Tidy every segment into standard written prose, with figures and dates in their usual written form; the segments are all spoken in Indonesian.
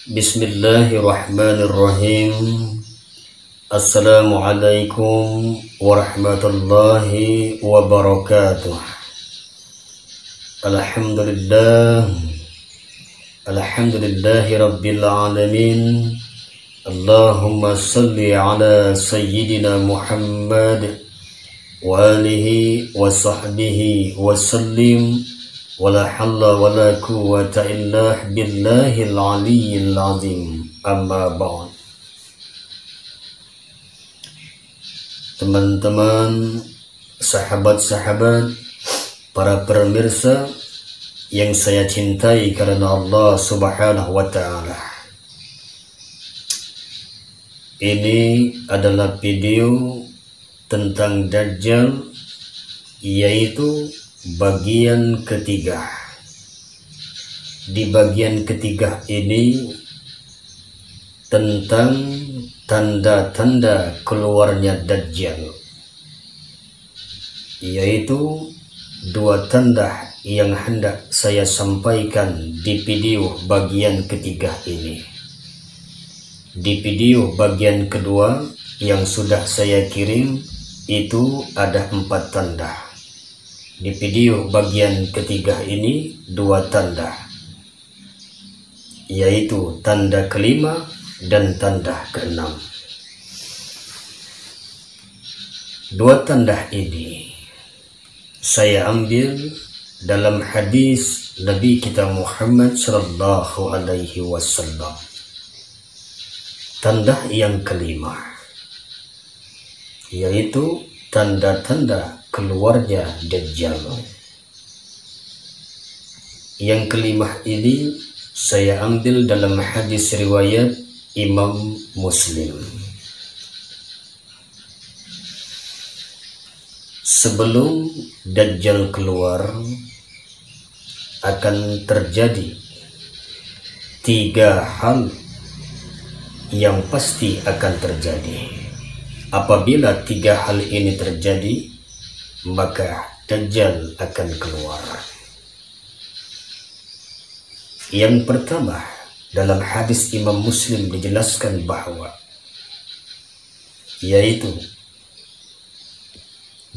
Bismillahirrahmanirrahim. Assalamualaikum warahmatullahi wabarakatuh. Alhamdulillahi rabbil alamin. Allahumma salli ala sayyidina Muhammad wa alihi wa sahbihi wa sallim. Wala halla wala quwwata illa billahil aliyyil azim. Amma ba'd. Teman-teman, sahabat-sahabat, para pemirsa yang saya cintai karena Allah Subhanahu wa ta'ala. Ini adalah video tentang Dajjal, yaitu bagian ketiga. Di bagian ketiga ini tentang tanda-tanda keluarnya Dajjal, yaitu dua tanda yang hendak saya sampaikan di video bagian ketiga ini. Di video bagian kedua yang sudah saya kirim itu ada 4 tanda. Di video bagian ketiga ini 2 tanda, yaitu tanda kelima dan tanda keenam. 2 tanda ini saya ambil dalam hadis Nabi kita Muhammad sallallahu alaihi wasallam. Tanda yang kelima yaitu tanda-tanda keluarnya Dajjal. Yang kelima ini saya ambil dalam hadis riwayat Imam Muslim. Sebelum Dajjal keluar akan terjadi 3 hal yang pasti akan terjadi. Apabila 3 hal ini terjadi, maka Dajjal akan keluar. Yang pertama, dalam hadis Imam Muslim dijelaskan bahwa yaitu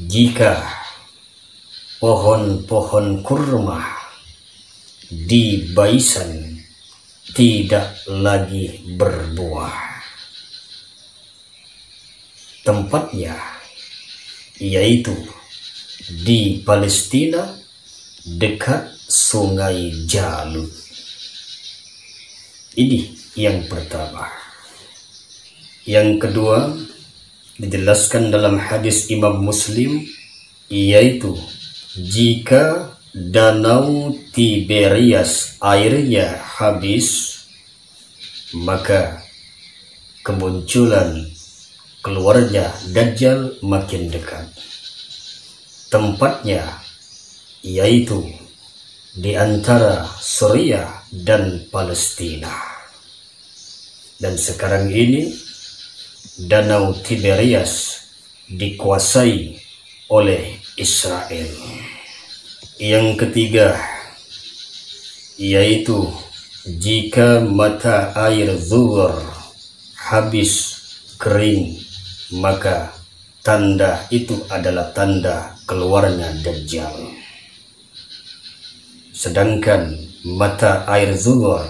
jika pohon-pohon kurma di Baisan tidak lagi berbuah, tempatnya yaitu di Palestina dekat Sungai Jalut. Ini yang pertama. Yang kedua dijelaskan dalam hadis Imam Muslim, yaitu jika danau Tiberias airnya habis, maka kemunculan keluarnya Dajjal makin dekat. Tempatnya yaitu di antara Suriah dan Palestina. Dan sekarang ini danau Tiberias dikuasai oleh Israel. Yang ketiga yaitu jika mata air Zuhur habis kering, maka tanda itu adalah tanda keluarnya Dajjal. Sedangkan mata air Zuhur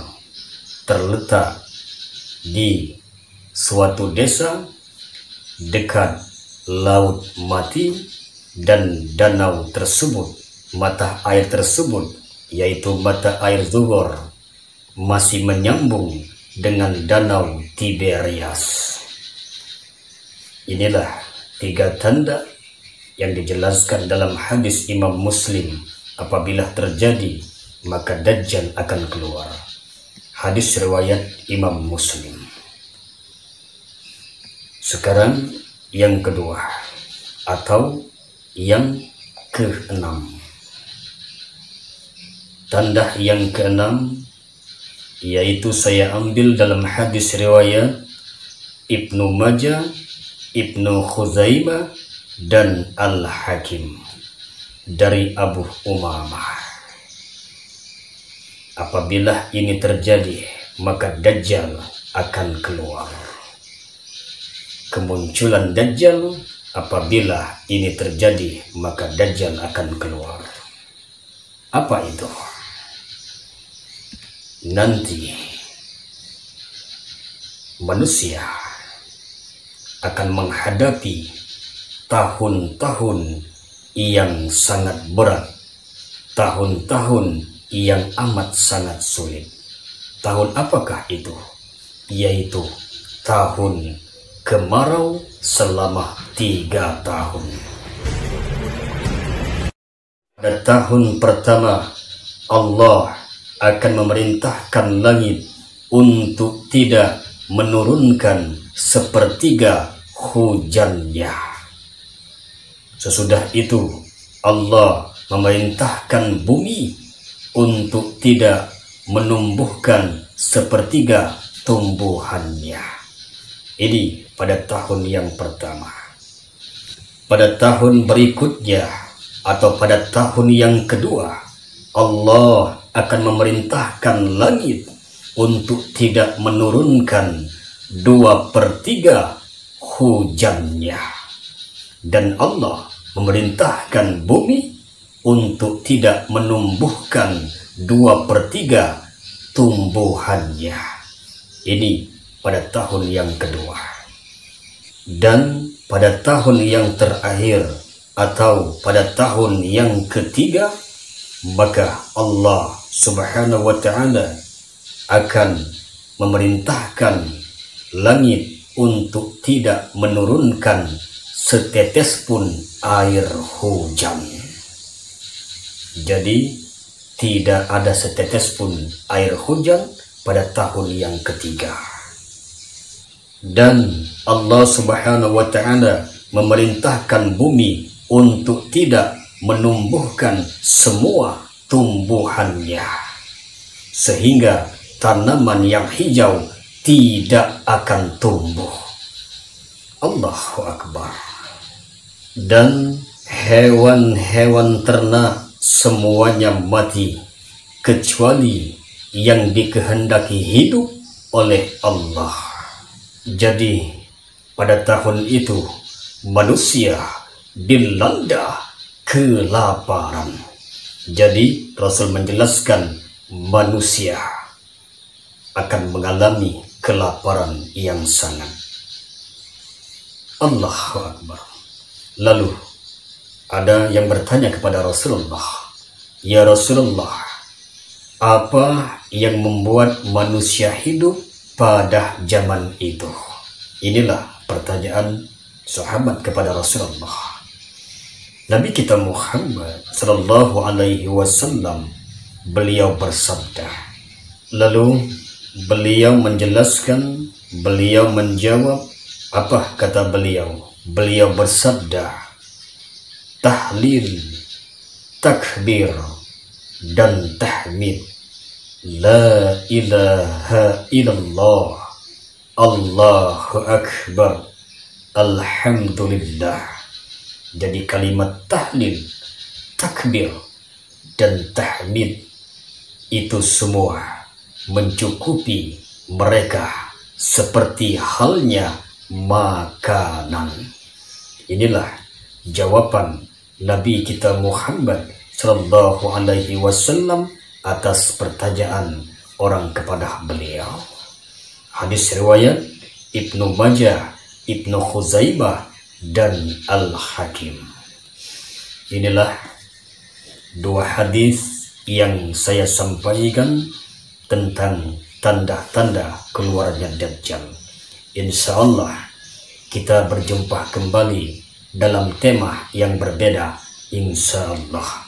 terletak di suatu desa dekat Laut Mati, dan danau tersebut, mata air tersebut yaitu mata air Zuhur, masih menyambung dengan danau Tiberias. Inilah 3 tanda yang dijelaskan dalam hadis Imam Muslim. Apabila terjadi, maka Dajjal akan keluar. Hadis riwayat Imam Muslim. Sekarang yang kedua atau yang keenam. Tanda yang keenam yaitu saya ambil dalam hadis riwayat Ibnu Majah, Ibnu Khuzaimah, dan Al-Hakim dari Abu Umamah. Apabila ini terjadi, maka Dajjal akan keluar. Kemunculan Dajjal, apabila ini terjadi, maka Dajjal akan keluar. Apa itu? Nanti manusia akan menghadapi tahun-tahun yang sangat berat, tahun-tahun yang amat sangat sulit. Tahun apakah itu? Yaitu tahun kemarau selama 3 tahun. Pada tahun pertama, Allah akan memerintahkan langit untuk tidak menurunkan sepertiga hujannya. Sesudah itu, Allah memerintahkan bumi untuk tidak menumbuhkan sepertiga tumbuhannya. Ini pada tahun yang pertama. Pada tahun berikutnya atau pada tahun yang kedua, Allah akan memerintahkan langit untuk tidak menurunkan 2/3 hujannya. Dan Allah memerintahkan bumi untuk tidak menumbuhkan 2/3 tumbuhannya. Ini pada tahun yang kedua. Dan pada tahun yang terakhir atau pada tahun yang ketiga, maka Allah Subhanahu wa ta'ala akan memerintahkan langit untuk tidak menurunkan setetes pun air hujan. Jadi tidak ada setetes pun air hujan pada tahun yang ketiga. Dan Allah Subhanahu wa ta'ala memerintahkan bumi untuk tidak menumbuhkan semua tumbuhannya, sehingga tanaman yang hijau tidak akan tumbuh. Allahu Akbar. Dan hewan-hewan ternak semuanya mati, kecuali yang dikehendaki hidup oleh Allah. Jadi pada tahun itu manusia dilanda kelaparan. Jadi Rasul menjelaskan manusia akan mengalami kelaparan yang sangat. Allahu Akbar. Lalu ada yang bertanya kepada Rasulullah, "Ya Rasulullah, apa yang membuat manusia hidup pada zaman itu?" Inilah pertanyaan sahabat kepada Rasulullah. Nabi kita Muhammad sallallahu alaihi wasallam, beliau bersabda, lalu beliau menjelaskan, beliau menjawab. Apa kata beliau? Beliau bersabda, tahlil, takbir, dan tahmid. La ilaha illallah, Allahu Akbar, Alhamdulillah. Jadi kalimat tahlil, takbir, dan tahmid itu semua mencukupi mereka seperti halnya makanan. Inilah jawaban Nabi kita Muhammad sallallahu alaihi wasallam atas pertanyaan orang kepada beliau. Hadis riwayat Ibnu Majah, Ibnu Khuzaimah, dan Al-Hakim. Inilah 2 hadis yang saya sampaikan tentang tanda-tanda keluarnya Dajjal. Insya Allah kita berjumpa kembali dalam tema yang berbeda, insya Allah.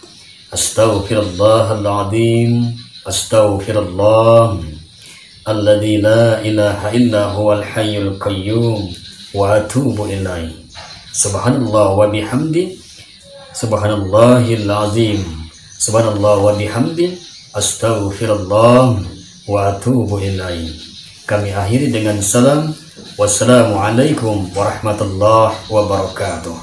Astaghfirullahaladzim, astaghfirullah, alladzi la ilaha illa huwal hayyul qayyum, wa atubu ilaih. Subhanallah wa bihamdi, subhanallahil azim, subhanallah wa bihamdi, astaghfirullah wa atubu ilaih. Kami akhiri dengan salam. Wassalamualaikum warahmatullahi wabarakatuh.